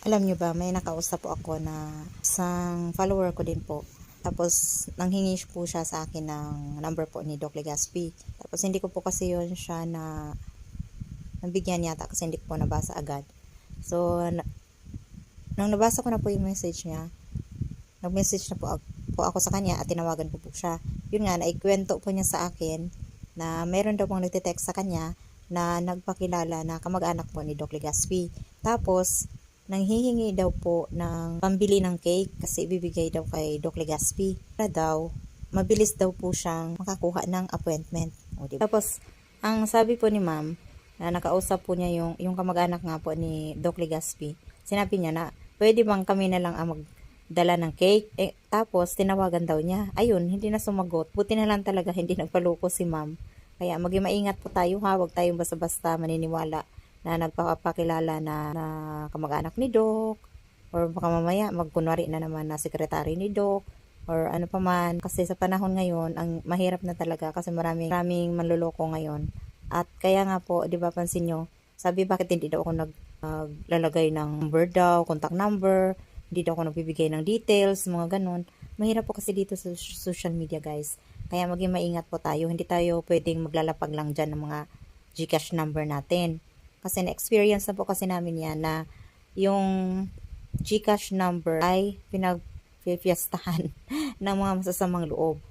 Alam nyo ba, may nakausap po ako na isang follower ko din po. Tapos, nanghingi po siya sa akin ng number po ni Doc Legaspi. Tapos, hindi ko po kasi yun siya na nabigyan yata kasi hindi ko po nabasa agad. So, nang nabasa ko na po yung message niya, nag-message na po ako sa kanya at tinawagan ko po siya. Yun nga, naikwento po niya sa akin na meron daw pong nagtitext sa kanya na nagpakilala na kamag-anak po ni Doc Legaspi. Tapos, nanghihingi daw po ng pambili ng cake kasi ibibigay daw kay Doc Legaspi. Para daw, mabilis daw po siyang makakuha ng appointment. O, diba? Tapos, ang sabi po ni ma'am, na nakausap po niya yung kamag-anak nga po ni Doc Legaspi, sinabi niya na, pwede bang kami na lang ang magdala ng cake? Tapos, tinawagan daw niya. Ayun, hindi na sumagot. Buti na lang talaga hindi nagpaloko si ma'am. Kaya maging maingat po tayo ha, huwag tayong basta-basta maniniwala na nagpapakilala na kamag-anak ni Doc, or baka mamaya magkunwari na naman na sekretary ni Doc, or ano pa man. Kasi sa panahon ngayon, ang mahirap na talaga kasi maraming manloloko ngayon. At kaya nga po, di ba pansin nyo, sabi bakit hindi daw ako naglalagay ng number daw, contact number, hindi daw ako nagbibigay ng details, mga ganun. Mahirap po kasi dito sa social media, guys. Kaya maging maingat po tayo. Hindi tayo pwedeng maglalapag lang dyan ng mga GCash number natin. Kasi na-experience na po kasi namin yan na yung GCash number ay pinagpipiestahan ng mga masasamang loob.